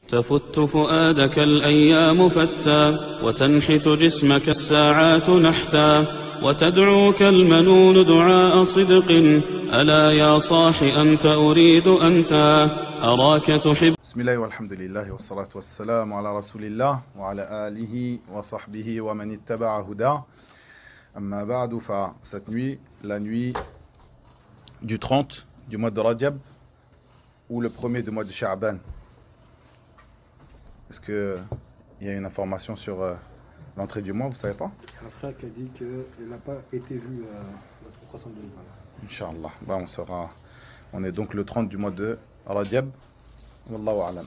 تفت فؤادك الأيام فتى وتنحت جسمك الساعات نحتا وتدعوك المنون دعاء صدق ألا يا صاح أنت أريد أنت أراك تحب. بسم الله والحمد لله والصلاة والسلام على رسول الله وعلى آله وصحبه ومن اتبع هداه. Amma ba'du, cette nuit, la nuit du 30 du mois de Rajab ou le premier du mois de Sha'ban. Est-ce qu'il y a une information sur l'entrée du mois, vous ne savez pas? Un frère qui a dit qu'elle n'a pas été vue notre croissant de l'Iman. Inch'Allah. Bah, on est donc le 30 du mois de Rajab, Wallahu a'lam,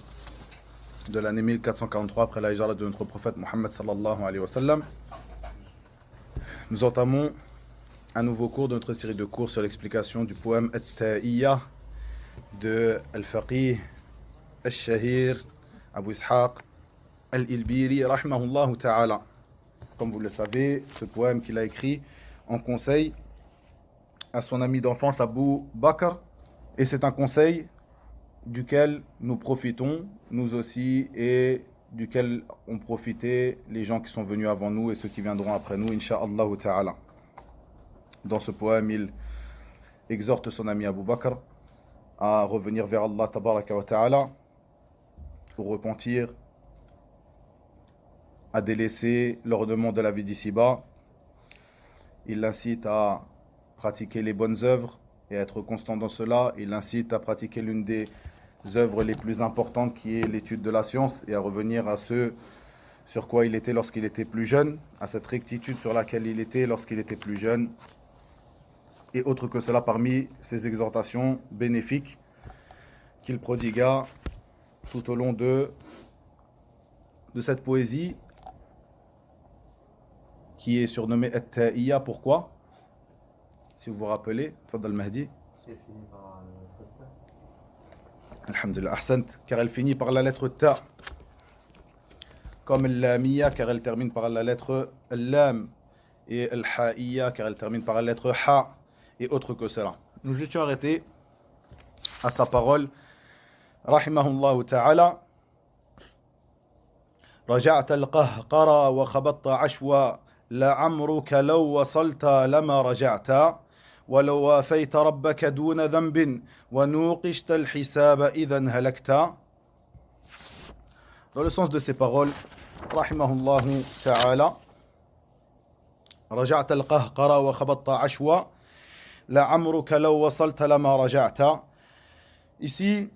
de l'année 1443 après la hijra de notre prophète Mohammed sallallahu alayhi wa sallam. Nous entamons un nouveau cours de notre série de cours sur l'explication du poème At-Ta'iyya de Al-Faqih Al-Shahir Abu Ishaq Al-Ilbiri rahimahullah ta'ala. Comme vous le savez, ce poème qu'il a écrit en conseil à son ami d'enfance Abu Bakr, et c'est un conseil duquel nous profitons, nous aussi, et duquel ont profité les gens qui sont venus avant nous et ceux qui viendront après nous, insha'Allah ta'ala. Dans ce poème, il exhorte son ami Abu Bakr à revenir vers Allah tabaraka wa ta'ala, au repentir, à délaisser l'ornement de la vie d'ici-bas. Il l'incite à pratiquer les bonnes œuvres et à être constant dans cela. Il l'incite à pratiquer l'une des œuvres les plus importantes qui est l'étude de la science et à revenir à ce sur quoi il était lorsqu'il était plus jeune, à cette rectitude sur laquelle il était lorsqu'il était plus jeune, et autre que cela parmi ces exhortations bénéfiques qu'il prodigua tout au long de cette poésie qui est surnommée At-Ta'iyya. Pourquoi? Si vous vous rappelez, Tfadal Mahdi. C'est fini par Alhamdulillah, ahsant, car elle finit par la lettre Ta, comme Al-Lamiyya, car elle termine par la lettre Lam, et Al-Ha'iyya, car elle termine par la lettre Ha, et autre que cela. Nous étions arrêtés à sa parole, rahimahullah ta'ala. رجعت القهقرى وخبطت عشوا لعمرك لو وصلت لما رجعت ولو وافيت ربك دون ذنب ونوقشت الحساب إذا هلكت. Dans le sens de ces paroles, rahimahullah ta'ala, رجعت القهقرى وخبطت عشوا لعمرك لو وصلت لما رجعت. Ici,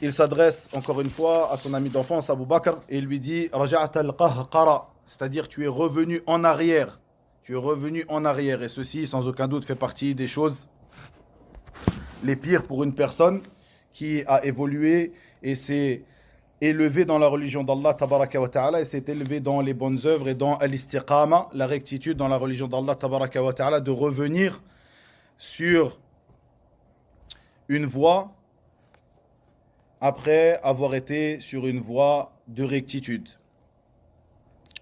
il s'adresse encore une fois à son ami d'enfance Abu Bakr et il lui dit رجعت القهقرى, c'est-à-dire tu es revenu en arrière. Tu es revenu en arrière, et ceci, sans aucun doute, fait partie des choses les pires pour une personne qui a évolué et s'est élevé dans la religion d'Allah tabaraka wa ta'ala, et s'est élevé dans les bonnes œuvres et dans al-istiqama, la rectitude dans la religion d'Allah tabaraka wa ta'ala, de revenir sur une voie après avoir été sur une voie de rectitude.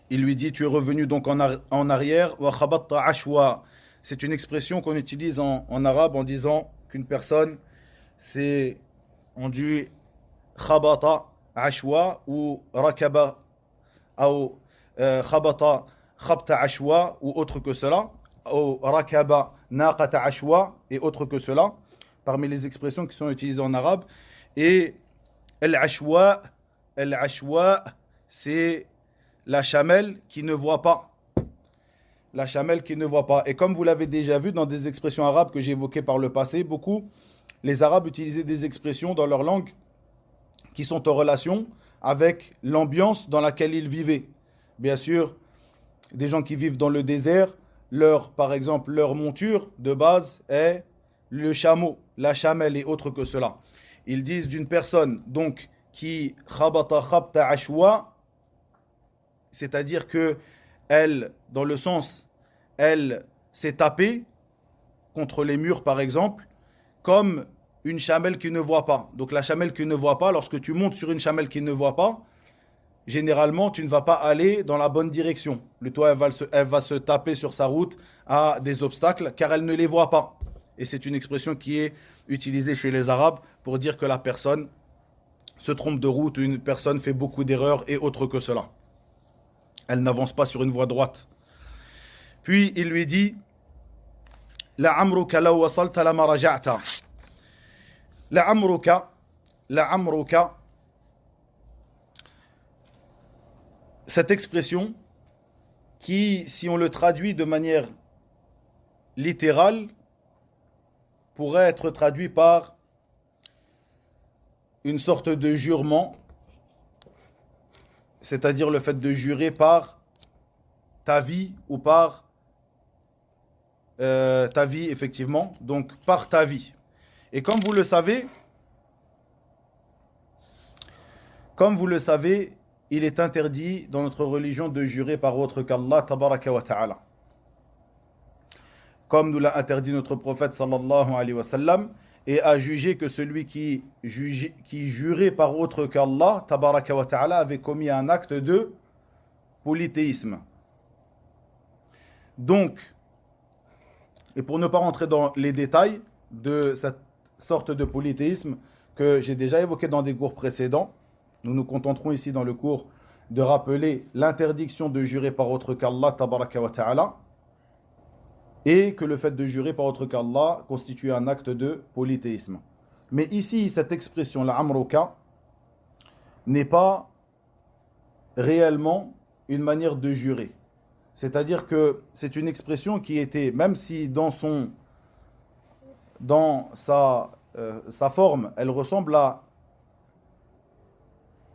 Il lui dit, tu es revenu donc en arrière. Wa khabatta ashwa. C'est une expression qu'on utilise en arabe en disant qu'une personne, on dit khabata ashwa ou rakaba ou khabata khabta ashwa ou autre que cela, ou rakaba naqata ashwa et autre que cela, parmi les expressions qui sont utilisées en arabe. Et al-ashwa, c'est la chamelle qui ne voit pas. La chamelle qui ne voit pas. Et comme vous l'avez déjà vu dans des expressions arabes que j'ai évoquées par le passé, beaucoup, les Arabes utilisaient des expressions dans leur langue qui sont en relation avec l'ambiance dans laquelle ils vivaient. Bien sûr, des gens qui vivent dans le désert, par exemple, leur monture de base est le chameau, la chamelle et autre que cela. Ils disent d'une personne donc qui khabata khabta ashwa, c'est-à-dire que elle, dans le sens, elle s'est tapée contre les murs par exemple, comme une chamelle qui ne voit pas. Donc la chamelle qui ne voit pas, lorsque tu montes sur une chamelle qui ne voit pas, généralement tu ne vas pas aller dans la bonne direction. Plutôt elle va se taper sur sa route à des obstacles car elle ne les voit pas. Et c'est une expression qui est utilisée chez les Arabes pour dire que la personne se trompe de route, une personne fait beaucoup d'erreurs et autre que cela. Elle n'avance pas sur une voie droite. Puis il lui dit La amruka law wasalta lama raja'ta. La amruka, cette expression qui, si on le traduit de manière littérale, pourrait être traduit par une sorte de jurement, c'est-à-dire le fait de jurer par ta vie ou par ta vie, effectivement, donc par ta vie. Et comme vous le savez, il est interdit dans notre religion de jurer par autre qu'Allah tabaraka wa ta'ala. Comme nous l'a interdit notre prophète sallallahu alayhi wa sallam, et a jugé que celui qui jurait par autre qu'Allah tabaraka wa ta'ala avait commis un acte de polythéisme. Donc, et pour ne pas rentrer dans les détails de cette sorte de polythéisme que j'ai déjà évoqué dans des cours précédents, nous nous contenterons ici dans le cours de rappeler l'interdiction de jurer par autre qu'Allah tabaraka wa ta'ala, et que le fait de jurer par autre qu'Allah constitue un acte de polythéisme. Mais ici, cette expression, la amruka, n'est pas réellement une manière de jurer. C'est-à-dire que c'est une expression qui était, même si dans sa forme, elle ressemble à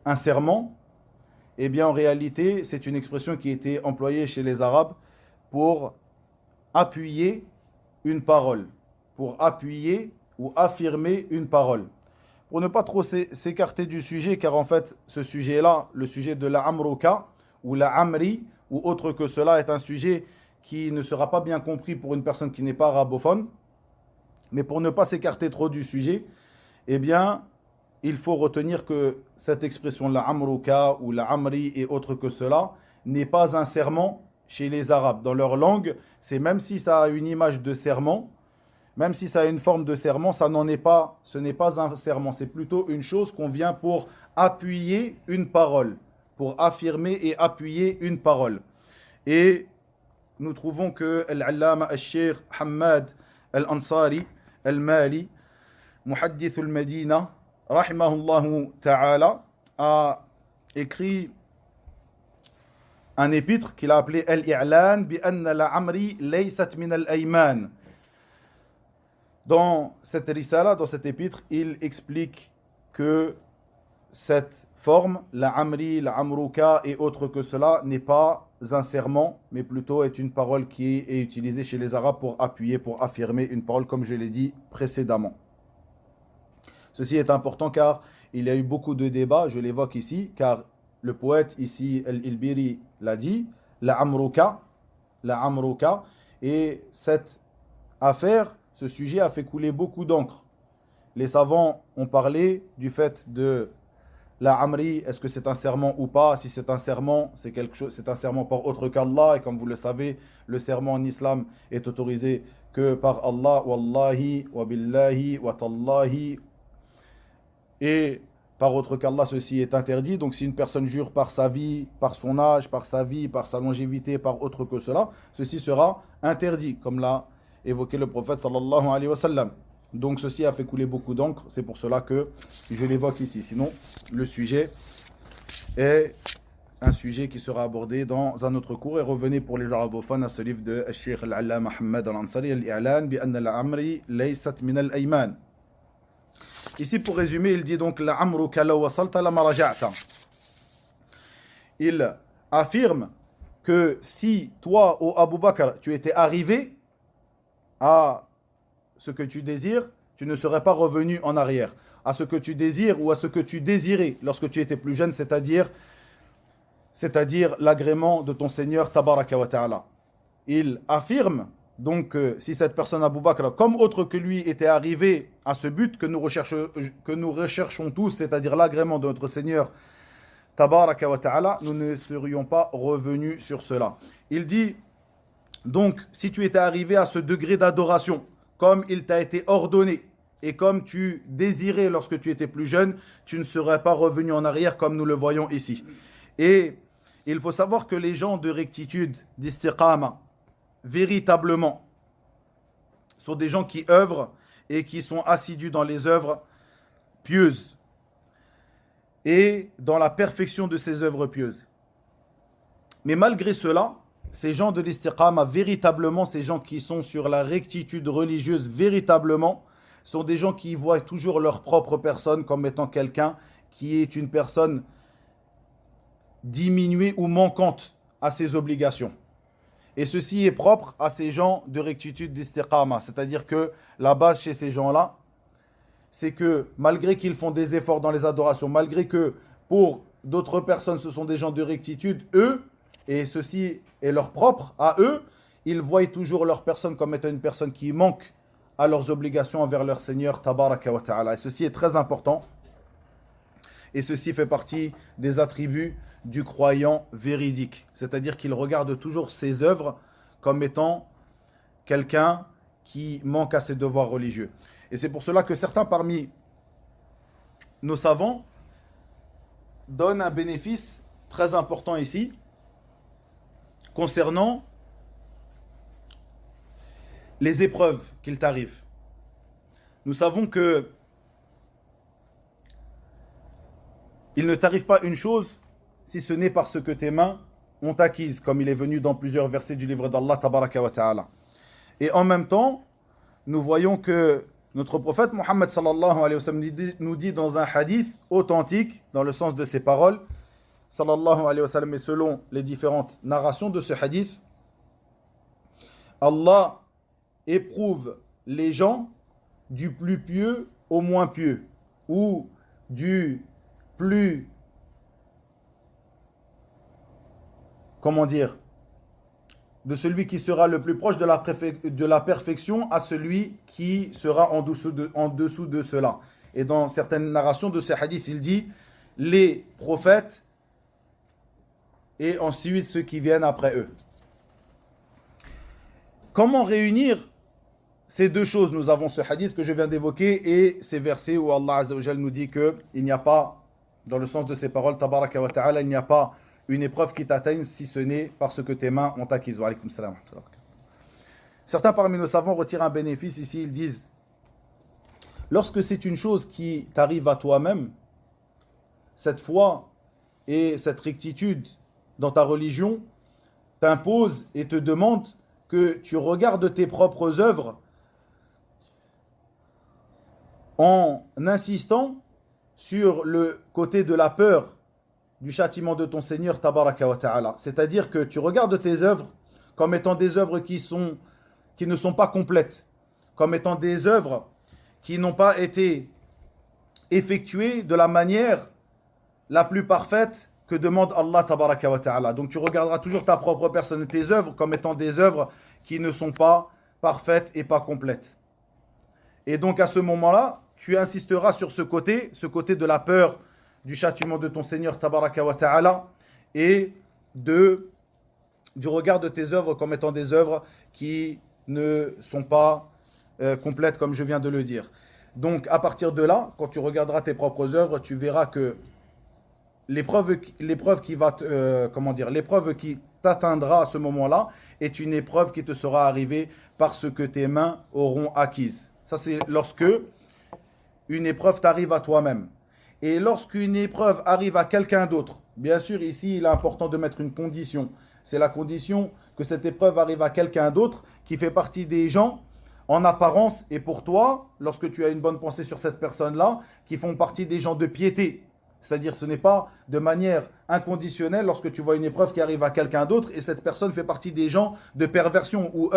un serment, eh bien en réalité, c'est une expression qui était employée chez les Arabes pour appuyer une parole, pour appuyer ou affirmer une parole. Pour ne pas trop s'écarter du sujet, car en fait, ce sujet-là, le sujet de la amruka ou la amri, ou autre que cela, est un sujet qui ne sera pas bien compris pour une personne qui n'est pas arabophone. Mais pour ne pas s'écarter trop du sujet, eh bien, il faut retenir que cette expression, la amruka ou la amri et autre que cela, n'est pas un serment chez les Arabes. Dans leur langue, c'est même si ça a une image de serment, même si ça a une forme de serment, ce n'est pas un serment, c'est plutôt une chose qu'on vient pour appuyer une parole, pour affirmer et appuyer une parole. Et nous trouvons que Al-Allama Al-Sheikh Hamad Al-Ansari Al-Mali, Muhaddith Al-Medina, rahimahullahu ta'ala, a écrit un épître qu'il a appelé Al-I'lan bi anna la amri laysat min al-ayman. Dans cette risala, dans cet épître, il explique que cette forme, la amri, la amruka et autre que cela, n'est pas un serment, mais plutôt est une parole qui est utilisée chez les Arabes pour appuyer, pour affirmer une parole, comme je l'ai dit précédemment. Ceci est important car il y a eu beaucoup de débats, je l'évoque ici, car le poète ici, Al-Ilbiri, l'a dit, la amruka, et cette affaire, ce sujet a fait couler beaucoup d'encre. Les savants ont parlé du fait de la amri, est-ce que c'est un serment ou pas? Si c'est un serment, c'est quelque chose, c'est un serment par autre qu'Allah, et comme vous le savez, le serment en islam est autorisé que par Allah, wallahi, wa billahi, wa tallahi, et par autre qu'Allah, ceci est interdit. Donc si une personne jure par sa vie, par son âge, par sa vie, par sa longévité, par autre que cela, ceci sera interdit, comme l'a évoqué le prophète sallallahu alayhi wa sallam. Donc ceci a fait couler beaucoup d'encre, c'est pour cela que je l'évoque ici. Sinon, le sujet est un sujet qui sera abordé dans un autre cours. Et revenez pour les arabophones à ce livre de Cheikh Al-Allama Muhammad Al-Ansari, Al-I'lan bi anna al-amri laysat min al-ayman. Ici, pour résumer, il dit donc la amruka law wasalta lama raja'ta. Il affirme que si toi, ô Abu Bakr, tu étais arrivé à ce que tu désires, tu ne serais pas revenu en arrière. À ce que tu désires ou à ce que tu désirais lorsque tu étais plus jeune, c'est-à-dire l'agrément de ton Seigneur Tabaraka wa Ta'ala. Il affirme donc que si cette personne Abu Bakr, comme autre que lui, était arrivé à ce but que nous recherchons tous, c'est-à-dire l'agrément de notre Seigneur Tabaraka wa Ta'ala, nous ne serions pas revenus sur cela. Il dit donc, si tu étais arrivé à ce degré d'adoration, comme il t'a été ordonné, et comme tu désirais lorsque tu étais plus jeune, tu ne serais pas revenu en arrière comme nous le voyons ici. Et il faut savoir que les gens de rectitude, d'istiqama, véritablement, sont des gens qui œuvrent et qui sont assidus dans les œuvres pieuses et dans la perfection de ces œuvres pieuses. Mais malgré cela, ces gens de l'istiqama, véritablement, ces gens qui sont sur la rectitude religieuse, véritablement, sont des gens qui voient toujours leur propre personne comme étant quelqu'un qui est une personne diminuée ou manquante à ses obligations. Et ceci est propre à ces gens de rectitude d'istiqama. C'est-à-dire que la base chez ces gens-là, c'est que malgré qu'ils font des efforts dans les adorations, malgré que pour d'autres personnes ce sont des gens de rectitude, eux, et ceci est leur propre à eux, ils voient toujours leur personne comme étant une personne qui manque à leurs obligations envers leur Seigneur Tabaraka wa Ta'ala. Et ceci est très important. Et ceci fait partie des attributs du croyant véridique. C'est-à-dire qu'il regarde toujours ses œuvres comme étant quelqu'un qui manque à ses devoirs religieux. Et c'est pour cela que certains parmi nos savants donnent un bénéfice très important ici concernant les épreuves qu'il t'arrive. Nous savons que il ne t'arrive pas une chose si ce n'est parce que tes mains ont acquise, comme il est venu dans plusieurs versets du livre d'Allah Tabaraka wa Ta'ala. Et en même temps, nous voyons que notre prophète Mohammed sallallahu alayhi wa sallam nous dit dans un hadith authentique, dans le sens de ses paroles, sallallahu alayhi wa sallam, et selon les différentes narrations de ce hadith, Allah éprouve les gens du plus pieux au moins pieux, ou du plus, comment dire, de celui qui sera le plus proche de la perfection à celui qui sera en dessous de cela. Et dans certaines narrations de ce hadith, il dit les prophètes et ensuite ceux qui viennent après eux. Comment réunir ces deux choses? Nous avons ce hadith que je viens d'évoquer et ces versets où Allah Azza wa Jal nous dit qu'il n'y a pas, dans le sens de ces paroles, Tabaraka wa Ta'ala, il n'y a pas une épreuve qui t'atteigne si ce n'est parce que tes mains ont acquis. Wa alaykum salam. Certains parmi nos savants retirent un bénéfice ici, ils disent lorsque c'est une chose qui t'arrive à toi-même, cette foi et cette rectitude dans ta religion t'impose et te demande que tu regardes tes propres œuvres en insistant sur le côté de la peur du châtiment de ton Seigneur Tabaraka wa Ta'ala. C'est-à-dire que tu regardes tes œuvres comme étant des œuvres qui ne sont pas complètes, comme étant des œuvres qui n'ont pas été effectuées de la manière la plus parfaite que demande Allah Tabaraka wa Ta'ala. Donc tu regarderas toujours ta propre personne et tes œuvres comme étant des œuvres qui ne sont pas parfaites et pas complètes. Et donc à ce moment-là, tu insisteras sur ce côté de la peur du châtiment de ton Seigneur Tabaraka wa Ta'ala et du regard de tes œuvres comme étant des œuvres qui ne sont pas complètes comme je viens de le dire. Donc à partir de là, quand tu regarderas tes propres œuvres, tu verras que l'épreuve qui t'atteindra à ce moment-là est une épreuve qui te sera arrivée parce que tes mains auront acquise. Ça c'est lorsque une épreuve t'arrive à toi-même. Et lorsqu'une épreuve arrive à quelqu'un d'autre, bien sûr ici il est important de mettre une condition. C'est la condition que cette épreuve arrive à quelqu'un d'autre qui fait partie des gens en apparence et pour toi, lorsque tu as une bonne pensée sur cette personne-là, qui font partie des gens de piété. C'est-à-dire ce n'est pas de manière inconditionnelle lorsque tu vois une épreuve qui arrive à quelqu'un d'autre et cette personne fait partie des gens de perversion ou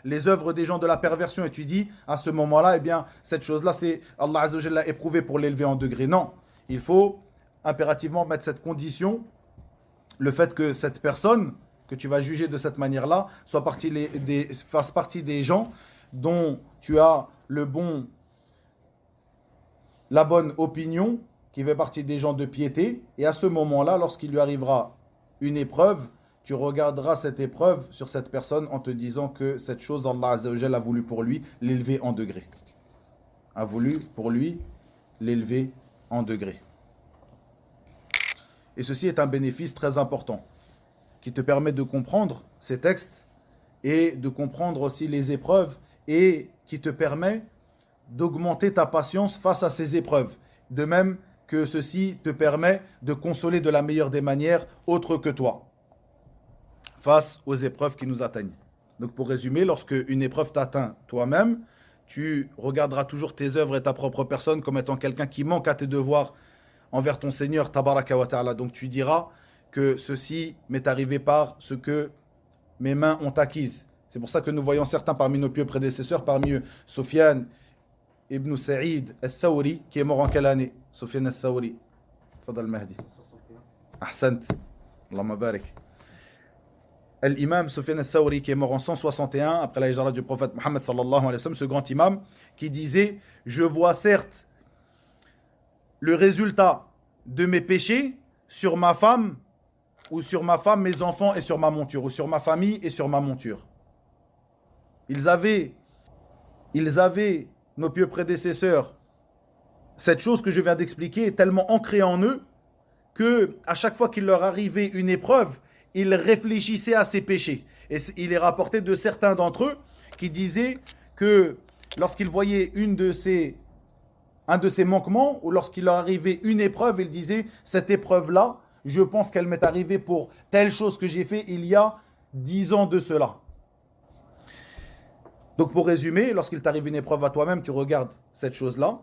les œuvres des gens de la perversion et tu dis à ce moment-là, eh bien cette chose-là c'est Allah Azza wa Jalla éprouvé pour l'élever en degré. Non, il faut impérativement mettre cette condition, le fait que cette personne que tu vas juger de cette manière-là fasse partie des gens dont tu as la bonne opinion, qui fait partie des gens de piété, et à ce moment-là, lorsqu'il lui arrivera une épreuve, tu regarderas cette épreuve sur cette personne en te disant que cette chose, Allah Azza wa Jalla a voulu pour lui l'élever en degré. a voulu pour lui l'élever en degrés. Et ceci est un bénéfice très important qui te permet de comprendre ces textes et de comprendre aussi les épreuves et qui te permet d'augmenter ta patience face à ces épreuves. De même que ceci te permet de consoler de la meilleure des manières autre que toi face aux épreuves qui nous atteignent. Donc pour résumer, lorsque une épreuve t'atteint toi-même, tu regarderas toujours tes œuvres et ta propre personne comme étant quelqu'un qui manque à tes devoirs envers ton Seigneur Tabaraka wa Ta'ala. Donc tu diras que ceci m'est arrivé par ce que mes mains ont acquise. C'est pour ça que nous voyons certains parmi nos pieux prédécesseurs, parmi eux Sofiane ibn Sa'id al-Thawri, qui est mort en quelle année? Sofiane al-Thawri. Fadal Mahdi. Ahsant. Allahumma barik. L'imam Sofiane al-Thawri, qui est mort en 161 après la hijra du prophète Mohammed sallallahu alayhi wa sallam, ce grand imam qui disait: je vois certes le résultat de mes péchés sur ma femme, ou sur ma femme, mes enfants et sur ma monture, ou sur ma famille et sur ma monture. Ils avaient, nos pieux prédécesseurs, cette chose que je viens d'expliquer est tellement ancrée en eux que à chaque fois qu'il leur arrivait une épreuve, ils réfléchissaient à ces péchés. Et il est rapporté de certains d'entre eux qui disaient que lorsqu'ils voyaient un de ces manquements, ou lorsqu'il leur arrivait une épreuve, ils disaient: cette épreuve-là, je pense qu'elle m'est arrivée pour telle chose que j'ai fait il y a 10 ans de cela. Donc pour résumer, lorsqu'il t'arrive une épreuve à toi-même, tu regardes cette chose-là.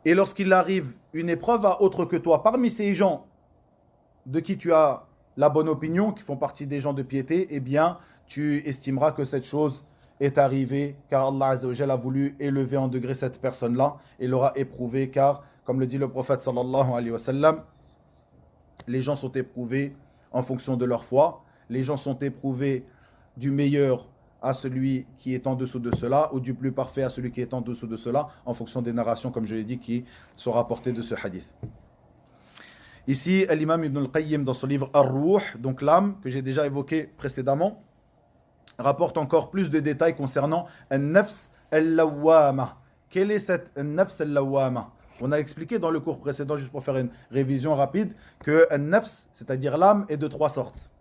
Et lorsqu'il arrive une épreuve à autre que toi, parmi ces gens de qui tu as la bonne opinion, qui font partie des gens de piété, eh bien, tu estimeras que cette chose est arrivée car Allah Azza wa Jalla a voulu élever en degré cette personne-là et l'aura éprouvée, car, comme le dit le prophète sallallahu alayhi wa sallam, les gens sont éprouvés en fonction de leur foi, les gens sont éprouvés du meilleur à celui qui est en dessous de cela, ou du plus parfait à celui qui est en dessous de cela, en fonction des narrations, comme je l'ai dit, qui sont rapportées de ce hadith. Ici, l'imam Ibn al-Qayyim, dans son livre Ar-Ruh, donc l'âme, que j'ai déjà évoqué précédemment, rapporte encore plus de détails concernant An-Nafs al-Lawwama. Quelle est cette An-Nafs al-Lawwama? On a expliqué dans le cours précédent, juste pour faire une révision rapide, que An-Nafs, c'est-à-dire l'âme, est de 3 sortes.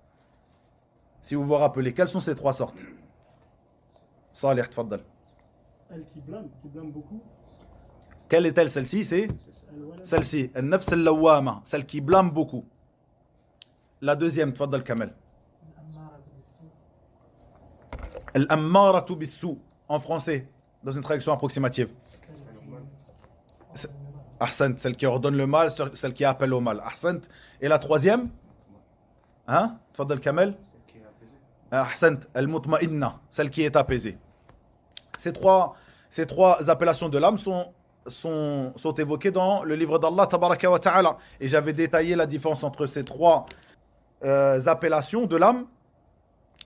Si vous vous rappelez, quelles sont ces 3 sortes? Salih, tfaddal. Elle qui blâme beaucoup. Quelle est-elle, celle-ci? C'est celle-ci, An-Nafs al-Lawwama, celle qui blâme beaucoup. La deuxième, tfaddal Kamel. Al-Ammaratu bis-Sou, en français, dans une traduction approximative. Ahsant, celle qui ordonne le mal, celle qui appelle au mal. Ahsant. Et la troisième? Hein? Tfaddal Kamel. Ahsant, Al-Mutma'inna, celle qui est apaisée. Ces trois appellations de l'âme sont évoquées dans le livre d'Allah Tabaraka wa Ta'ala. Et j'avais détaillé la différence entre ces 3 appellations de l'âme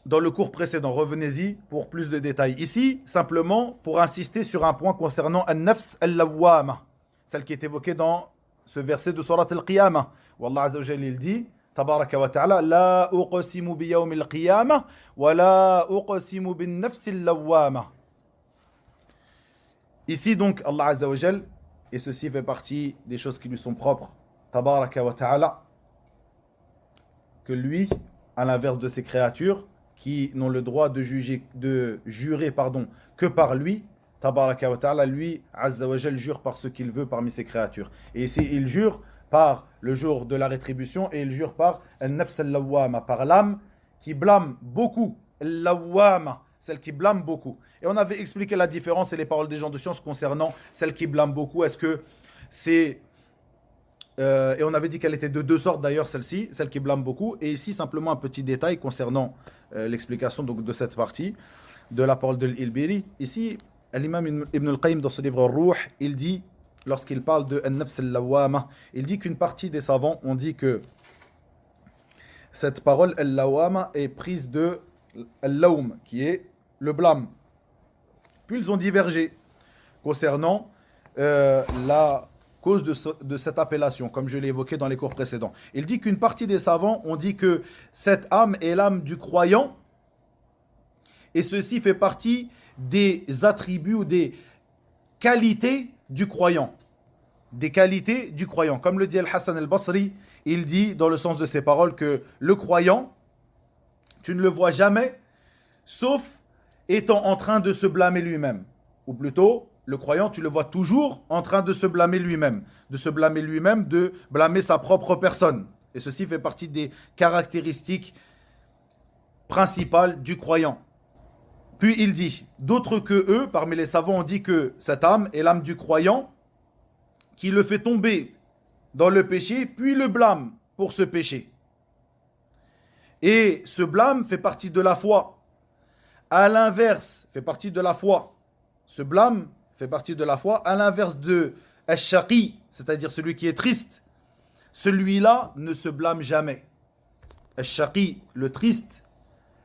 dans le cours précédent. Revenez-y pour plus de détails. Ici, simplement, pour insister sur un point concernant An-Nafs al-Lawwama, celle qui est évoquée dans ce verset de Surat al-Qiyamah, où Allah Azza wa Jalla il dit: Tabaraka wa Ta'ala, la uqsimu bi yawm al-qiyamah wa la uqsimu bin nafs al-lawwama. Ici donc Allah Azza wa Jalla, et ceci fait partie des choses qui lui sont propres, Tabaraka wa Ta'ala, que lui, à l'inverse de ses créatures qui n'ont le droit de jurer que par lui, Tabaraka wa Ta'ala, lui, Azza wa Jalla, jure par ce qu'il veut parmi ses créatures. Et ici il jure par le jour de la rétribution, et il jure par An-Nafs al-Lawwama, par l'âme qui blâme beaucoup, al-Lawwama, celle qui blâme beaucoup. Et on avait expliqué la différence et les paroles des gens de science concernant celle qui blâme beaucoup. Est-ce que c'est... et on avait dit qu'elle était de 2 sortes d'ailleurs, celle-ci, celle qui blâme beaucoup. Et ici, simplement un petit détail concernant l'explication donc, de cette partie de la parole de l'Ilbiri. Ici, l'imam Ibn al-Qayyim, dans ce livre Ar-Ruh, il dit, lorsqu'il parle de An-Nafs al-Lawwama, il dit qu'une partie des savants ont dit que cette parole al-Lawwama est prise de al-Lawm, qui est le blâme. Puis ils ont divergé concernant la cause de cette appellation, comme je l'ai évoqué dans les cours précédents. Il dit qu'une partie des savants ont dit que cette âme est l'âme du croyant, et ceci fait partie des attributs ou des qualités du croyant. Des qualités du croyant. Comme le dit Al-Hassan al-Basri, il dit dans le sens de ses paroles que le croyant, tu ne le vois jamais, sauf étant en train de se blâmer lui-même. Ou plutôt, le croyant, tu le vois toujours en train de se blâmer lui-même. De se blâmer lui-même, de blâmer sa propre personne. Et ceci fait partie des caractéristiques principales du croyant. Puis il dit, d'autres que eux, parmi les savants, ont dit que cette âme est l'âme du croyant qui le fait tomber dans le péché, puis le blâme pour ce péché. Et ce blâme fait partie de la foi. À l'inverse, fait partie de la foi. Ce blâme fait partie de la foi. À l'inverse de Ash-Shaqi, c'est-à-dire celui qui est triste, celui-là ne se blâme jamais. Ash-Shaqi, le triste,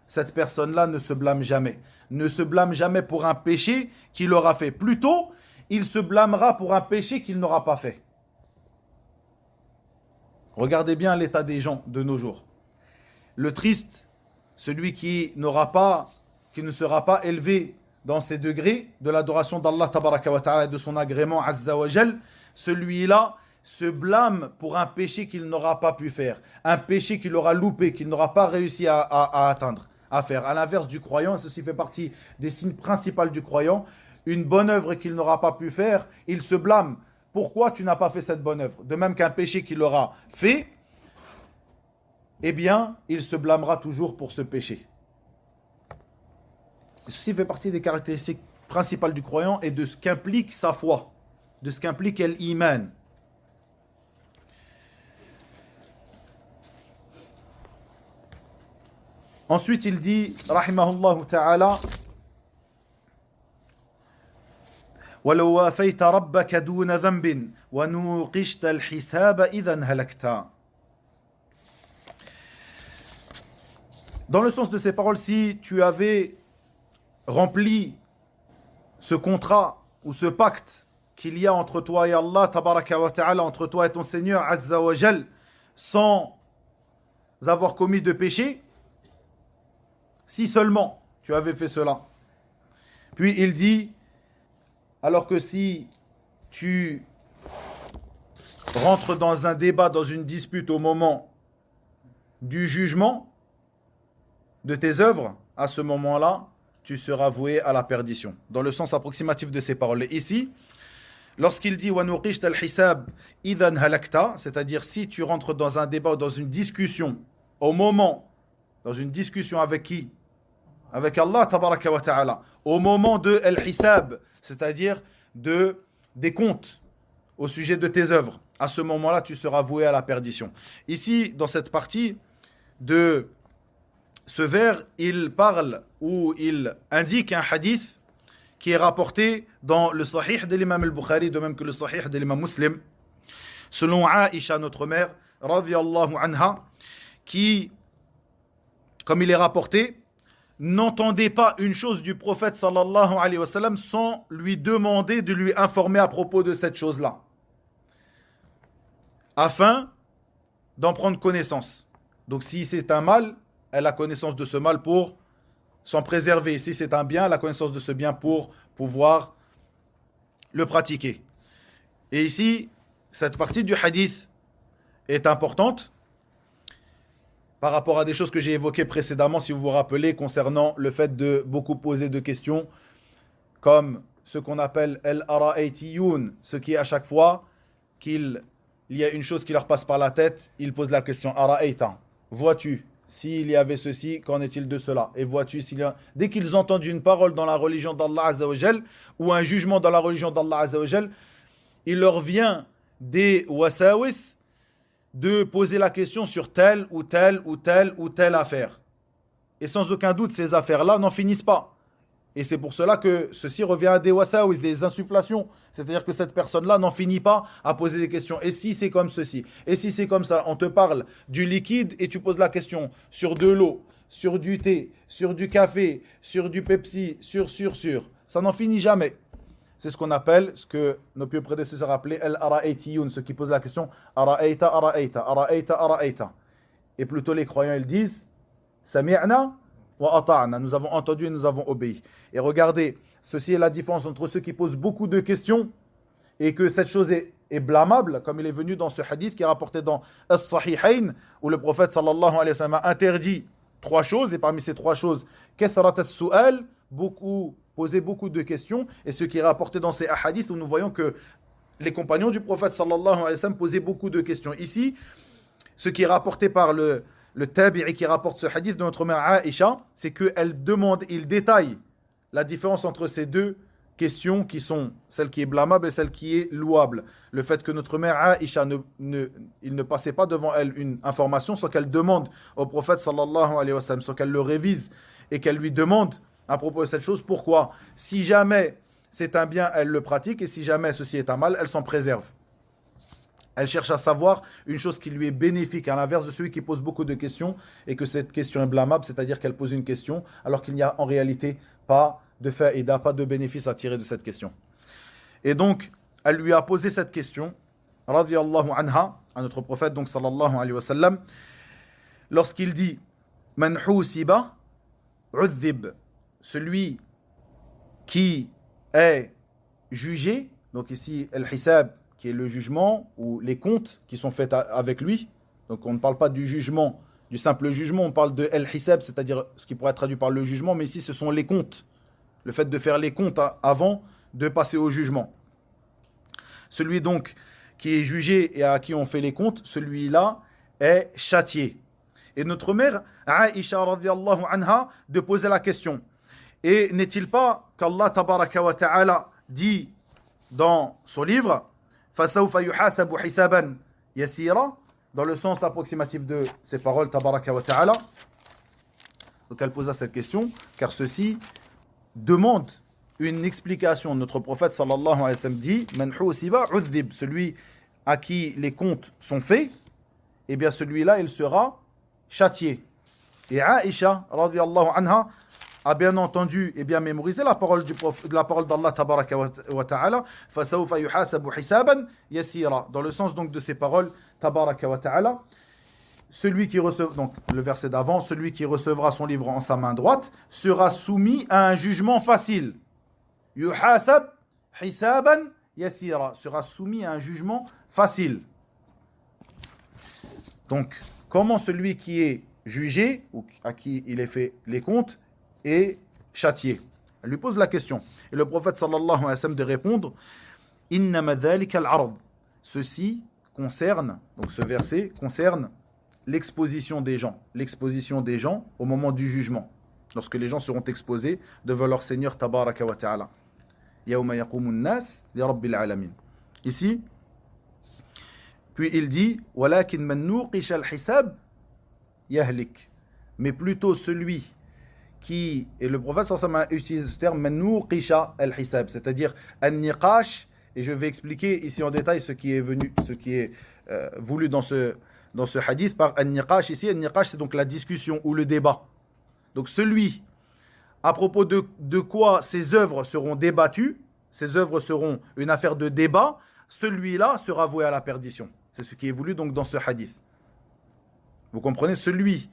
cette personne-là ne se blâme jamais. Ne se blâme jamais pour un péché qu'il aura fait. Plutôt, il se blâmera pour un péché qu'il n'aura pas fait. Regardez bien l'état des gens de nos jours. Le triste, celui qui ne sera pas élevé dans ses degrés de l'adoration d'Allah tabaraka wa ta'ala et de son agrément azza wa jal, celui-là se blâme pour un péché qu'il n'aura pas pu faire, un péché qu'il aura loupé, qu'il n'aura pas réussi à atteindre, à faire. À l'inverse du croyant, et ceci fait partie des signes principaux du croyant, une bonne œuvre qu'il n'aura pas pu faire, il se blâme. Pourquoi tu n'as pas fait cette bonne œuvre? De même qu'un péché qu'il aura fait, eh bien, il se blâmera toujours pour ce péché. Ceci fait partie des caractéristiques principales du croyant et de ce qu'implique sa foi, de ce qu'implique l'iman. Ensuite, il dit, rahimahullah ta'ala, وَلَوْ وَافَيْتَ رَبَّكَ دُونَ ذَنْبٍ وَنُوقِشْتَ الْحِسَابَ إِذًا هَلَكْتَ. Dans le sens de ces paroles, si tu avais rempli ce contrat ou ce pacte qu'il y a entre toi et Allah, tabaraka wa ta'ala, entre toi et ton Seigneur, azza wa jal, sans avoir commis de péché, si seulement tu avais fait cela. Puis il dit, alors que si tu rentres dans un débat, dans une dispute au moment du jugement de tes œuvres, à ce moment-là, tu seras voué à la perdition. Dans le sens approximatif de ces paroles. Et ici, lorsqu'il dit وَنُقِشْتَ الْحِسَابِ إِذًا هَلَكْتَ, c'est-à-dire si tu rentres dans un débat ou dans une discussion, au moment, dans une discussion avec qui? Avec Allah, tabaraka wa ta'ala. Au moment de al-hisab, c'est-à-dire des comptes au sujet de tes œuvres. À ce moment-là, tu seras voué à la perdition. Ici, dans cette partie de ce vers, il parle ou il indique un hadith qui est rapporté dans le Sahih de l'imam al-Bukhari, de même que le Sahih de l'imam Muslim, selon Aïcha, notre mère, radiyallahu anha, qui, comme il est rapporté, n'entendait pas une chose du prophète sallallahu alayhi wa sallam sans lui demander de lui informer à propos de cette chose-là, afin d'en prendre connaissance. Donc si c'est un mal, elle a connaissance de ce mal pour s'en préserver. Si c'est un bien, elle a connaissance de ce bien pour pouvoir le pratiquer. Et ici, cette partie du hadith est importante par rapport à des choses que j'ai évoquées précédemment, si vous vous rappelez, concernant le fait de beaucoup poser de questions, comme ce qu'on appelle al-ara'aytiyun, ce qui est à chaque fois qu'il y a une chose qui leur passe par la tête, ils posent la question, ara'ayta, vois-tu? S'il y avait ceci, qu'en est-il de cela? Et vois-tu, dès qu'ils entendent une parole dans la religion d'Allah Azza wa Jal, ou un jugement dans la religion d'Allah Azza wa Jal, il leur vient des wasawis de poser la question sur telle ou telle ou telle ou telle affaire. Et sans aucun doute, ces affaires-là n'en finissent pas. Et c'est pour cela que ceci revient à des wasawis, des insufflations. C'est-à-dire que cette personne-là n'en finit pas à poser des questions. Et si c'est comme ceci? Et si c'est comme ça? On te parle du liquide et tu poses la question sur de l'eau, sur du thé, sur du café, sur du Pepsi, sur. Ça n'en finit jamais. C'est ce qu'on appelle, ce que nos pieux prédécesseurs appelaient al-ara'aytiyun, ceux qui posent la question ara'ayta, ara'ayta, ara'ayta, ara'ayta. Et plutôt les croyants, ils disent sami'na wa ata'na. Nous avons entendu et nous avons obéi. Et regardez, ceci est la différence entre ceux qui posent beaucoup de questions et que cette chose est blâmable, comme il est venu dans ce hadith qui est rapporté dans As-Sahihayn, où le prophète sallallahu alayhi wa sallam a interdit 3 choses, et parmi ces 3 choses, kathrat as-su'al, poser beaucoup de questions, et ce qui est rapporté dans ces hadiths où nous voyons que les compagnons du prophète sallallahu alayhi wa sallam posaient beaucoup de questions. Ici, ce qui est rapporté par le tabi'i qui rapporte ce hadith de notre mère Aïcha, c'est qu'elle demande, il détaille la différence entre ces 2 questions qui sont celle qui est blâmable et celle qui est louable. Le fait que notre mère Aïcha il ne passait pas devant elle une information sans qu'elle demande au prophète sallallahu alayhi wa sallam, sans qu'elle le révise et qu'elle lui demande à propos de cette chose, pourquoi si jamais c'est un bien, elle le pratique, et si jamais ceci est un mal, elle s'en préserve. Elle cherche à savoir une chose qui lui est bénéfique, à l'inverse de celui qui pose beaucoup de questions et que cette question est blâmable, c'est-à-dire qu'elle pose une question alors qu'il n'y a en réalité pas de faïda, pas de bénéfice à tirer de cette question. Et donc, elle lui a posé cette question, radiyallahu anha, à notre prophète, donc sallallahu alayhi wa sallam, lorsqu'il dit « Man husiba udhib » celui qui est jugé, donc ici, al-hisab, qui est le jugement ou les comptes qui sont faits avec lui. Donc on ne parle pas du jugement, du simple jugement, on parle de al-hisab, c'est-à-dire ce qui pourrait être traduit par le jugement, mais ici ce sont les comptes. Le fait de faire les comptes avant de passer au jugement. Celui donc qui est jugé et à qui on fait les comptes, celui-là est châtié. Et notre mère, Aïcha radhiyallahu anha, de poser la question. Et n'est-il pas qu'Allah tabaraka wa ta'ala dit dans son livre فَسَوْفَ يُحَاسَبُ حِسَابًا يَسِيرًا, dans le sens approximatif de ces paroles tabaraka wa ta'ala. Donc elle posa cette question, car ceci demande une explication. Notre prophète sallallahu alayhi wa sallam dit Man husiba udhib, celui à qui les comptes sont faits, eh bien celui-là il sera châtié. Et Aïcha radhiyallahu anha a bien entendu et bien mémorisé la parole d'Allah tabaraka wa ta'ala fasawfa yuhasabu hisaban yasira, dans le sens donc de ces paroles tabaraka wa ta'ala, celui qui recevra, donc le verset d'avant, celui qui recevra son livre en sa main droite sera soumis à un jugement facile. Yuhasab hisaban yasira, sera soumis à un jugement facile. Donc comment celui qui est jugé ou à qui il est fait les comptes est châtié? Elle lui pose la question. Et le prophète sallallahu alayhi wa sallam de répondre Innama dhalika al-ard. Ceci concerne, donc ce verset concerne l'exposition des gens. L'exposition des gens au moment du jugement. Lorsque les gens seront exposés devant leur Seigneur tabaraka wa ta'ala. Yawma yaqumun nas li rabbil alamin. Ici, puis il dit Walakin man nuqisha al-hisab yahlik. Mais plutôt celui qui, et le prophète sallallahu alayhi wa sallam a utilisé ce terme nuqisha al-hisab, c'est-à-dire an-niqash, et je vais expliquer ici en détail ce qui est voulu dans ce hadith par an-niqash. Ici, an-niqash, c'est donc la discussion ou le débat. Donc celui à propos de quoi ces œuvres seront débattues, ces œuvres seront une affaire de débat, celui-là sera voué à la perdition. C'est ce qui est voulu donc dans ce hadith. Vous comprenez, celui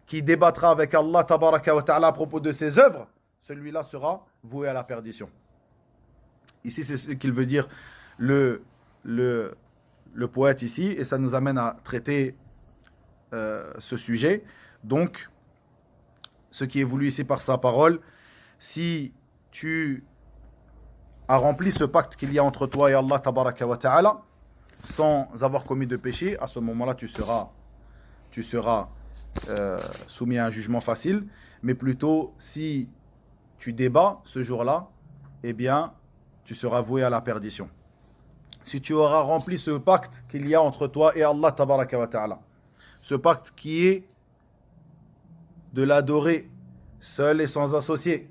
qui débattra avec Allah tabaraka wa ta'ala à propos de ses œuvres, celui-là sera voué à la perdition. Ici, c'est ce qu'il veut dire le poète ici, et ça nous amène à traiter ce sujet. Donc, ce qui est voulu ici par sa parole, si tu as rempli ce pacte qu'il y a entre toi et Allah tabaraka wa ta'ala, sans avoir commis de péché, à ce moment-là, tu seras soumis à un jugement facile, mais plutôt si tu débats ce jour-là, eh bien, tu seras voué à la perdition. Si tu auras rempli ce pacte qu'il y a entre toi et Allah tabaraka wa ta'ala, ce pacte qui est de l'adorer seul et sans associé,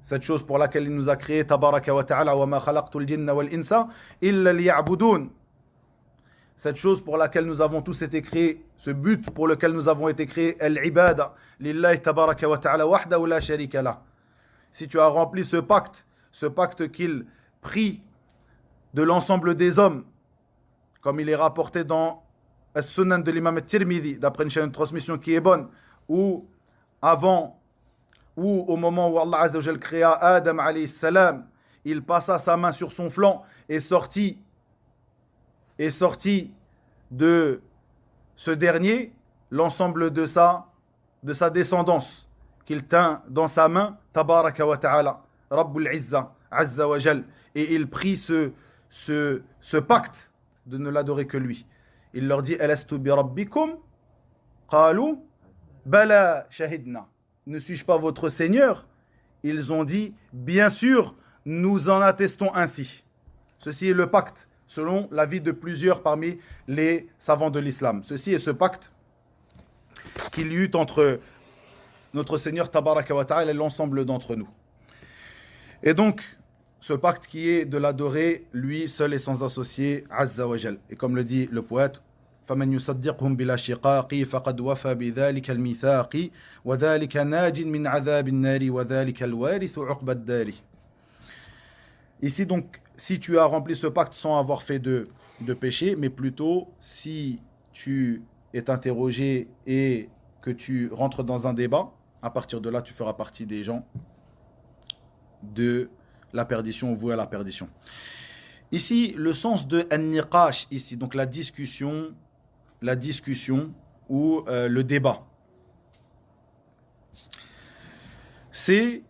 cette chose pour laquelle il nous a créé tabaraka wa ta'ala wa ma khalaqtul jinna wal insa illa liya'budun, cette chose pour laquelle nous avons tous été créés, ce but pour lequel nous avons été créés, al-ibada lillahi tabaraka wa ta'ala wahdahu la sharika lah. Si tu as rempli ce pacte qu'il prie de l'ensemble des hommes, comme il est rapporté dans As-Sunan de l'imam Tirmidhi, d'après une chaîne de transmission qui est bonne, où avant où au moment où Allah Azza wa Jal créa Adam alayhi salam, il passa sa main sur son flanc et sortit de ce dernier l'ensemble de sa descendance qu'il tint dans sa main, Tabaraka wa Ta'ala, Rabbul Izza, Azza wa Jal, et il prit ce pacte de ne l'adorer que lui. Il leur dit Alastu bi rabbikum qalu bala shahidna. Ne suis-je pas votre Seigneur? Ils ont dit bien sûr, nous en attestons ainsi. Ceci est le pacte selon l'avis de plusieurs parmi les savants de l'islam. Ceci est ce pacte qu'il y eut entre notre Seigneur Tabaraka wa Ta'ala et l'ensemble d'entre nous. Et donc, ce pacte qui est de l'adorer, lui seul et sans associé, Azza wa Jal. Et comme le dit le poète, فَمَنْ يُصَدِّقْهُمْ بِلَا شِقَاقِ فَقَدْ وَفَى بِذَلِكَ الْمِيثَاقِ وَذَلِكَ نَاجٍ مِنْ عَذَابِ النَّارِ وَذَلِكَ الْوَارِثُ عُقْبَى الدَّارِ. Ici donc, si tu as rempli ce pacte sans avoir fait de péché, mais plutôt si tu es interrogé et que tu rentres dans un débat, à partir de là, tu feras partie des gens de la perdition, voués à la perdition. Ici, le sens de an-niqash, ici, donc la discussion ou le débat, c'est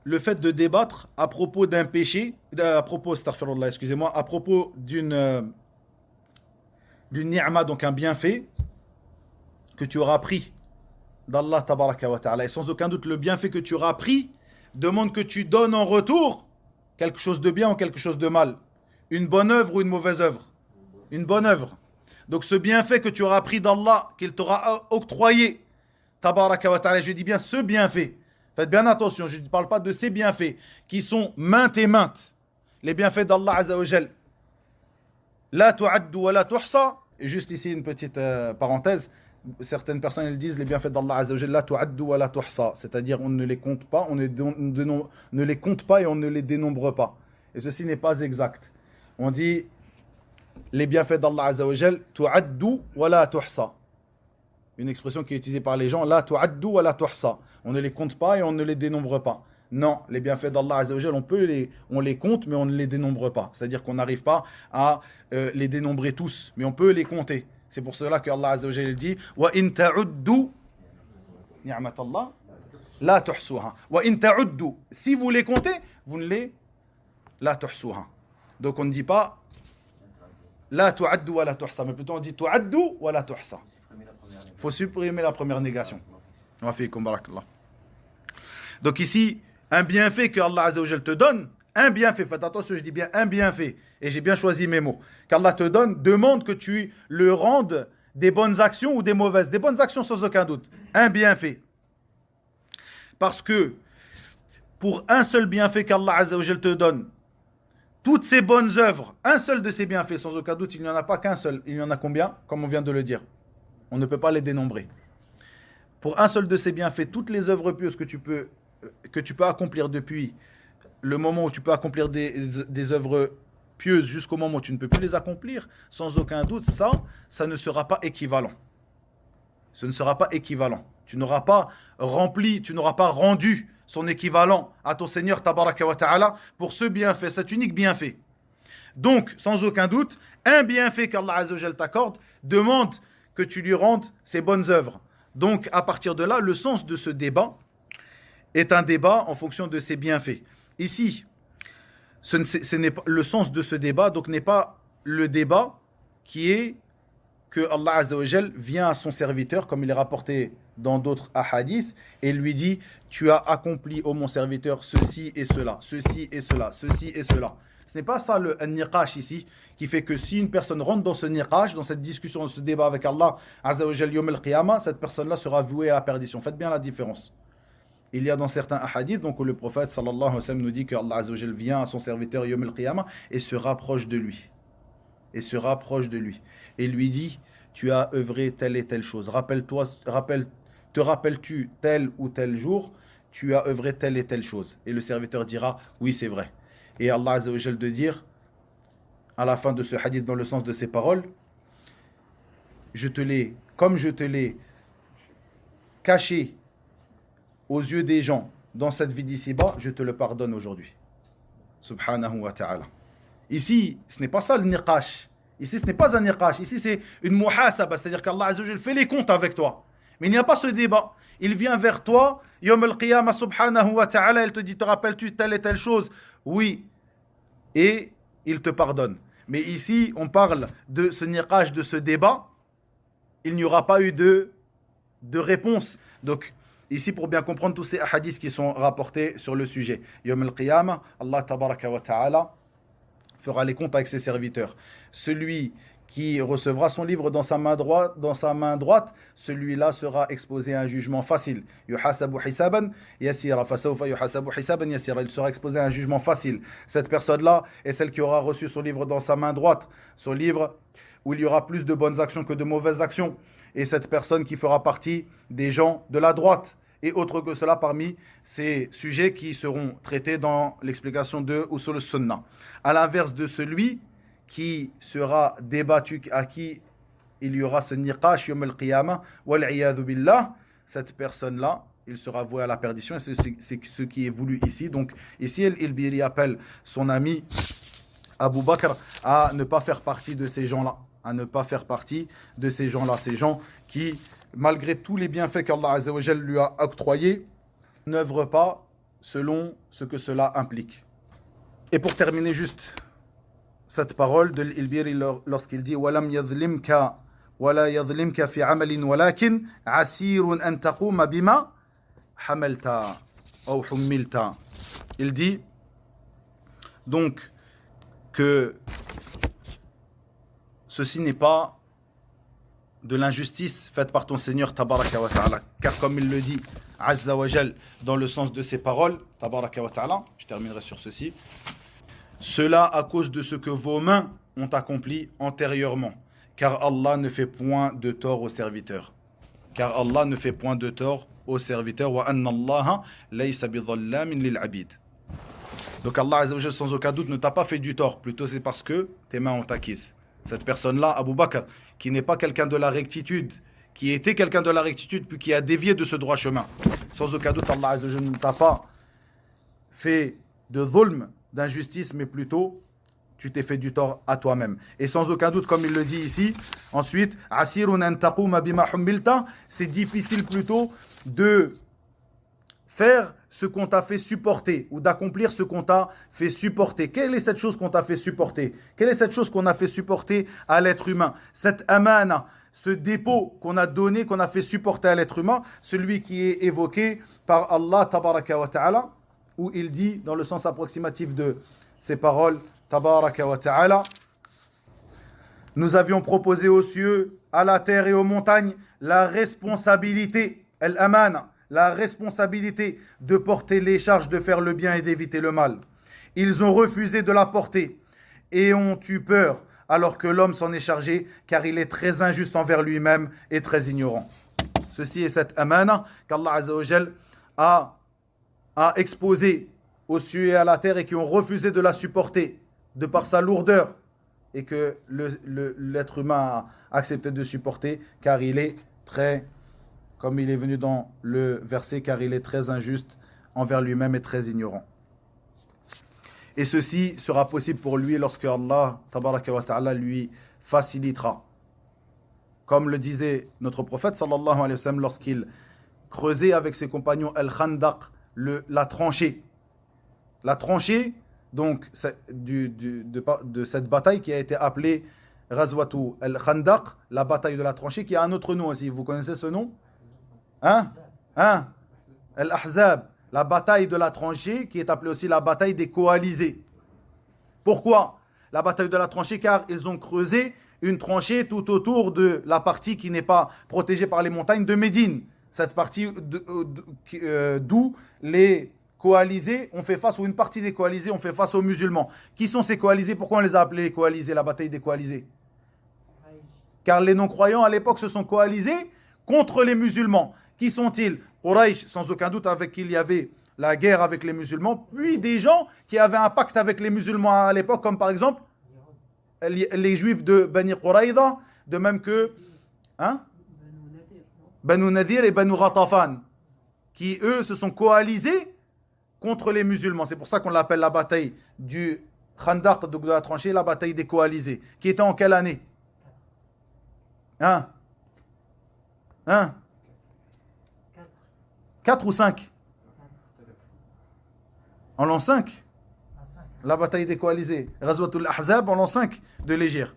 le fait de débattre à propos d'un péché, à propos d'une ni'ma, donc un bienfait que tu auras pris d'Allah Tabaraka wa Ta'ala. Et sans aucun doute, le bienfait que tu auras pris demande que tu donnes en retour quelque chose de bien ou quelque chose de mal. Une bonne œuvre ou une mauvaise œuvre. Une bonne œuvre. Donc ce bienfait que tu auras pris d'Allah, qu'il t'aura octroyé, Tabaraka wa Ta'ala, je dis bien ce bienfait. Faites bien attention, je ne parle pas de ces bienfaits qui sont maintes et maintes. Les bienfaits d'Allah Azza wa Jal. La tu'addu wa la tuhsa. Et juste ici une petite parenthèse. Certaines personnes elles disent les bienfaits d'Allah Azza wa Jal, la tu'addu wa la tuhsa. C'est-à-dire on ne les compte pas, on ne les compte pas et on ne les dénombre pas. Et ceci n'est pas exact. On dit les bienfaits d'Allah Azza wa Jal, tu'addu wa la tuhsa. Une expression qui est utilisée par les gens, la tu'addu wa la tuhsa. On ne les compte pas et on ne les dénombre pas. Non, les bienfaits d'Allah Azza wa Jal, on les compte mais on ne les dénombre pas. C'est-à-dire qu'on n'arrive pas à les dénombrer tous, mais on peut les compter. C'est pour cela que Allah Azza wa Jal dit wa in ta'uddu ni'matallah la tuhsuha. Wa in ta'uddu, si vous les comptez, vous ne les la tuhsuha. Donc on ne dit pas la tu'addu wa la tuhsa, mais plutôt on dit tu'addu wa la tuhsa. Il faut supprimer la première négation. Donc ici, un bienfait que Allah Azza wa Jal te donne, un bienfait, faites attention, je dis bien un bienfait, et j'ai bien choisi mes mots, qu'Allah te donne, demande que tu le rendes des bonnes actions ou des mauvaises, des bonnes actions sans aucun doute, un bienfait. Parce que pour un seul bienfait qu'Allah Azza wa Jal te donne, toutes ces bonnes œuvres, un seul de ces bienfaits, sans aucun doute, il n'y en a pas qu'un seul, il y en a combien, comme on vient de le dire. On ne peut pas les dénombrer. Pour un seul de ces bienfaits, toutes les œuvres pieuses que tu peux accomplir depuis le moment où tu peux accomplir des œuvres pieuses jusqu'au moment où tu ne peux plus les accomplir, sans aucun doute, ça ne sera pas équivalent. Ce ne sera pas équivalent. Tu n'auras pas rempli, tu n'auras pas rendu son équivalent à ton Seigneur Tabaraka wa Ta'ala pour ce bienfait, cet unique bienfait. Donc, sans aucun doute, un bienfait qu'Allah Azza wa Jal t'accorde demande que tu lui rendes ses bonnes œuvres. Donc, à partir de là, le sens de ce débat est un débat en fonction de ses bienfaits. Ici, ce n'est pas, le sens de ce débat donc n'est pas le débat qui est que Allah Azza wa Jal vient à son serviteur, comme il est rapporté dans d'autres hadiths, et lui dit « Tu as accompli, ô mon serviteur, ceci et cela, ceci et cela, ceci et cela. » Ce n'est pas ça le niqash ici, qui fait que si une personne rentre dans ce niqash, dans cette discussion, dans ce débat avec Allah Azza wa Jal yawm al-qiyamah, cette personne-là sera vouée à la perdition. Faites bien la différence. Il y a dans certains hadiths, donc où le prophète sallallahu alayhi wa sallam nous dit que Allah Azza wa Jal vient à son serviteur yawm al-qiyamah et se rapproche de lui. Et se rapproche de lui. Et lui dit, tu as œuvré telle et telle chose. Te rappelles-tu tel ou tel jour, tu as œuvré telle et telle chose. Et le serviteur dira, oui c'est vrai. Et Allah Azza wa Jal de dire, à la fin de ce hadith, dans le sens de ces paroles, comme je te l'ai caché aux yeux des gens dans cette vie d'ici-bas, je te le pardonne aujourd'hui. Subhanahu wa ta'ala. Ici, ce n'est pas ça le niqash. Ici, ce n'est pas un niqash. Ici, c'est une muhasaba, c'est-à-dire qu'Allah Azza wa Jal fait les comptes avec toi. Mais il n'y a pas ce débat. Il vient vers toi, Yom al-Qiyamah, subhanahu wa ta'ala, il te dit, te rappelles-tu telle et telle chose? Oui. Et il te pardonne. Mais ici, on parle de ce niqash, de ce débat. Il n'y aura pas eu de réponse. Donc, ici, pour bien comprendre tous ces hadiths qui sont rapportés sur le sujet, Yom al-Qiyamah, Allah tabaraka wa ta'ala fera les comptes avec ses serviteurs. Celui qui recevra son livre dans sa main droite, celui-là sera exposé à un jugement facile. Yuhasabu hisaban yasira, fasawfa yuhasabu hisaban yasira. Il sera exposé à un jugement facile. Cette personne-là est celle qui aura reçu son livre dans sa main droite, son livre où il y aura plus de bonnes actions que de mauvaises actions. Et cette personne qui fera partie des gens de la droite. Et autre que cela parmi ces sujets qui seront traités dans l'explication de Usul Sunnah. À l'inverse de celui qui sera débattu, à qui il y aura ce niqash yawm al-qiyamah, wal-iyadhu billah, cette personne-là, il sera voué à la perdition, et c'est ce qui est voulu ici. Donc ici, il appelle son ami Abu Bakr à ne pas faire partie de ces gens-là, ces gens qui, malgré tous les bienfaits qu'Allah Azza wa Jal lui a octroyés, n'œuvrent pas selon ce que cela implique. Et pour terminer juste cette parole de l'Ilbiri lorsqu'il dit وَلَمْ يَظْلِمْكَ وَلَا يَظْلِمْكَ فِي عَمَلٍ وَلَكِنْ عَسِيرٌ أَن تَقُومَ بِمَا حَمَلْتَ أو حُمِّلْتَ. Il dit donc que ceci n'est pas de l'injustice faite par ton Seigneur tabaraka wa ta'ala, car comme il le dit Azza wa Jal dans le sens de ses paroles tabaraka wa ta'ala, je terminerai sur ceci, cela à cause de ce que vos mains ont accompli antérieurement, car Allah ne fait point de tort aux serviteurs, wa anna Allaha laysa bidhallamin lil abid. Donc Allah Azza wa Jal sans aucun doute ne t'a pas fait du tort, plutôt c'est parce que tes mains ont acquise. Cette personne-là, Abu Bakr, qui n'est pas quelqu'un de la rectitude, qui était quelqu'un de la rectitude, puis qui a dévié de ce droit chemin. Sans aucun doute, Allah Azza wa Jalla ne t'a pas fait de dhulm, d'injustice, mais plutôt, tu t'es fait du tort à toi-même. Et sans aucun doute, comme il le dit ici, ensuite, asirun an taquma bima hummilta, c'est difficile plutôt de faire ce qu'on t'a fait supporter ou d'accomplir ce qu'on t'a fait supporter. Quelle est cette chose qu'on t'a fait supporter? Quelle est cette chose qu'on a fait supporter à l'être humain? Cette amana, ce dépôt qu'on a donné, qu'on a fait supporter à l'être humain, celui qui est évoqué par Allah tabaraka wa ta'ala, où il dit, dans le sens approximatif de ces paroles, tabaraka wa ta'ala, nous avions proposé aux cieux, à la terre et aux montagnes, la responsabilité, al-amana, la responsabilité de porter les charges, de faire le bien et d'éviter le mal. Ils ont refusé de la porter et ont eu peur alors que l'homme s'en est chargé, car il est très injuste envers lui-même et très ignorant. Ceci est cette amana qu'Allah Azza wa Jal a exposée aux cieux et à la terre et qui ont refusé de la supporter de par sa lourdeur et que l'être humain a accepté de supporter car il est très, comme il est venu dans le verset, car il est très injuste envers lui-même et très ignorant. Et ceci sera possible pour lui lorsque Allah tabaraka wa ta'ala lui facilitera. Comme le disait notre prophète sallallahu alayhi wa sallam lorsqu'il creusait avec ses compagnons al-Khandaq, la tranchée. La tranchée, donc, de cette bataille qui a été appelée Ghazwatu al-Khandaq, la bataille de la tranchée, qui a un autre nom aussi. Vous connaissez ce nom? Al-Ahzab, la bataille de la tranchée, qui est appelée aussi la bataille des coalisés. Pourquoi la bataille de la tranchée? Car ils ont creusé une tranchée tout autour de la partie qui n'est pas protégée par les montagnes de Médine. Cette partie d'où les coalisés ont fait face, ou une partie des coalisés ont fait face aux musulmans. Qui sont ces coalisés? Pourquoi on les a appelés les coalisés, la bataille des coalisés? Car les non-croyants à l'époque se sont coalisés contre les musulmans. Qui sont-ils? Quraysh, sans aucun doute, avec qui il y avait la guerre avec les musulmans, puis des gens qui avaient un pacte avec les musulmans à l'époque, comme par exemple les juifs de Bani Quraïda, de même que Banu Nadir et Banu Ghatafan, qui eux se sont coalisés contre les musulmans. C'est pour ça qu'on l'appelle la bataille du Khandaq, donc de la tranchée, la bataille des coalisés, qui était en quelle année? Hein? 4 ou 5? En l'an 5. La bataille des coalisés. Ghazwatul Ahzab en l'an 5 de l'Hégire.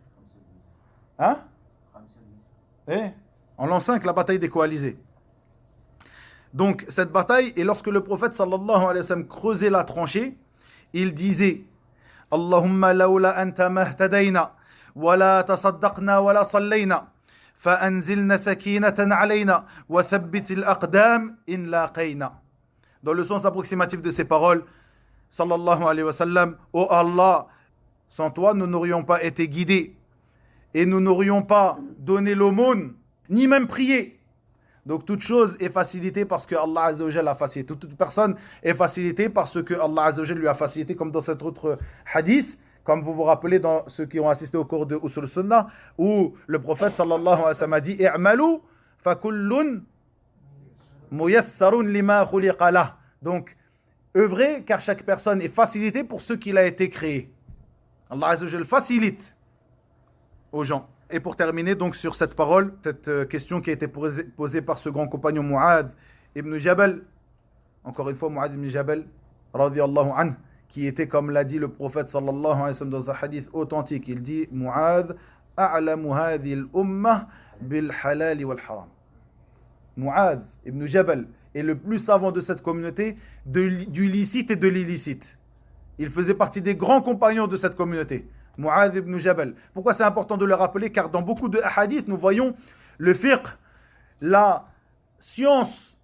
Hein? En l'an 5, la bataille des coalisés. Donc, cette bataille, et lorsque le prophète sallallahu alayhi wa sallam creusait la tranchée, il disait Allahumma lawla anta mahtadayna, wa la tasaddaqna, wa la sallayna, fa anzilna sakinatan alayna, wa thabbit al-aqdam in laqayna. Dans le sens approximatif de ces paroles, sallallahu alayhi wa sallam, ô Allah, sans toi, nous n'aurions pas été guidés, et nous n'aurions pas donné l'aumône, ni même prié. Donc toute chose est facilitée parce que Allah Azza wa Jalla a facilité. Toute personne est facilitée parce que Allah Azza wa Jalla lui a facilité, comme dans cet autre hadith, comme vous vous rappelez dans ceux qui ont assisté au cours de Usul Sunnah, où le prophète sallallahu alayhi wa sallam a dit I'malu fa kullun muyassarun lima khuliqa lah. Donc œuvrez car chaque personne est facilitée pour ce qu'il a été créé. Allah Azza wa Jalla facilite aux gens. Et pour terminer donc sur cette parole, cette question qui a été posée par ce grand compagnon Mu'adh ibn Jabal, encore une fois Mu'adh ibn Jabal, radiyallahu anhu, qui était, comme l'a dit le prophète sallallahu alayhi wa sallam dans un hadith authentique, il dit Mu'adh a'lamu hadhihi al-ummah bil halal wal haram. Mu'adh ibn Jabal est le plus savant de cette communauté du licite et de l'illicite. Il faisait partie des grands compagnons de cette communauté. Mu'adh ibn Jabal. Pourquoi c'est important de le rappeler? Car dans beaucoup de hadiths, nous voyons le fiqh, la science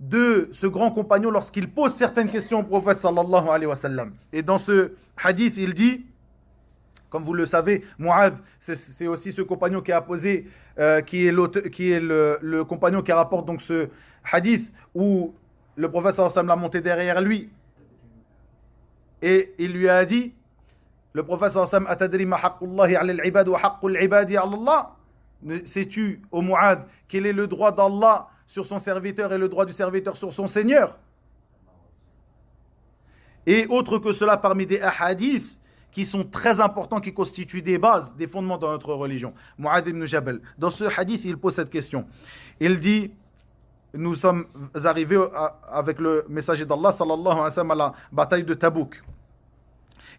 de ce grand compagnon lorsqu'il pose certaines questions au prophète sallallahu alayhi wa sallam. Et dans ce hadith, il dit, comme vous le savez, Mu'adh, c'est aussi ce compagnon qui a posé, qui est le compagnon qui rapporte donc ce hadith où le prophète sallallahu alayhi wa sallam l'a monté derrière lui. Et il lui a dit, le prophète sallallahu alayhi wa sallam, Atadri ma haqqullahi ala al-ibad wa haqqul ibadi ala Allah? Sais-tu, ô Mu'adh, quel est le droit d'Allah sur son serviteur et le droit du serviteur sur son Seigneur? Et autre que cela, parmi des hadiths qui sont très importants, qui constituent des bases, des fondements dans notre religion. Mu'adh ibn Jabal, dans ce hadith, il pose cette question. Il dit, nous sommes arrivés avec le messager d'Allah, sallallahu alayhi wa sallam, à la bataille de Tabouk.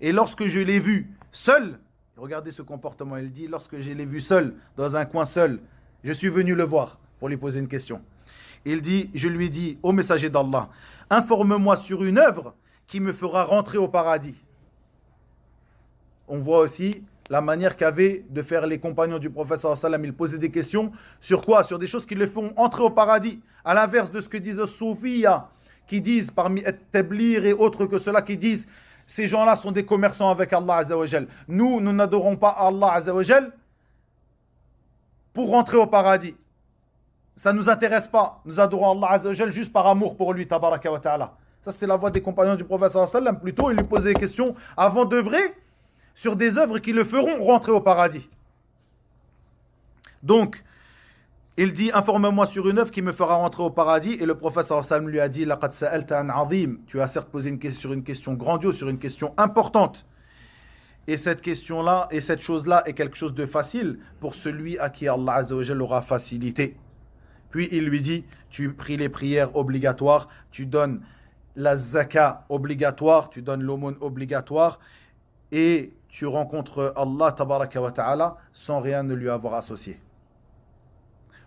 Et lorsque je l'ai vu seul, regardez ce comportement, il dit, lorsque je l'ai vu seul, dans un coin seul, je suis venu le voir pour lui poser une question. Il dit, je lui ai dit, ô messager d'Allah, informe-moi sur une œuvre qui me fera rentrer au paradis. On voit aussi la manière qu'avaient de faire les compagnons du prophète sallallahu alayhi wa sallam. Ils posaient des questions sur quoi? Sur des choses qui les font entrer au paradis. À l'inverse de ce que disent les soufiyas, qui disent parmi Tablir et autres que cela, qui disent ces gens-là sont des commerçants avec Allah Azza wa Jal. Nous n'adorons pas Allah Azza wa Jal pour rentrer au paradis. Ça ne nous intéresse pas. Nous adorons Allah Azza wa Jal juste par amour pour lui, tabaraka wa ta'ala. Ça, c'est la voix des compagnons du prophète sallallahu alayhi wa sallam. Plutôt, il lui posait des questions avant d'œuvrer sur des œuvres qui le feront rentrer au paradis. Donc, il dit, informe-moi sur une œuvre qui me fera rentrer au paradis. Et le prophète sallallahu alayhi wa sallam lui a dit, laqad sa'alta an 'azim. Tu as certes posé une question sur une question grandiose, sur une question importante. Et cette question-là, et cette chose-là est quelque chose de facile pour celui à qui Allah Azza wa Jalla aura facilité. Puis il lui dit, tu pries les prières obligatoires, tu donnes la zaka obligatoire, tu donnes l'aumône obligatoire, et tu rencontres Allah tabaraka wa ta'ala sans rien ne lui avoir associé.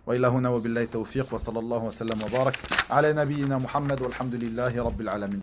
وإلى هنا وبالله التوفيق وصلى الله وسلم وبارك على نبينا محمد والحمد لله رب العالمين.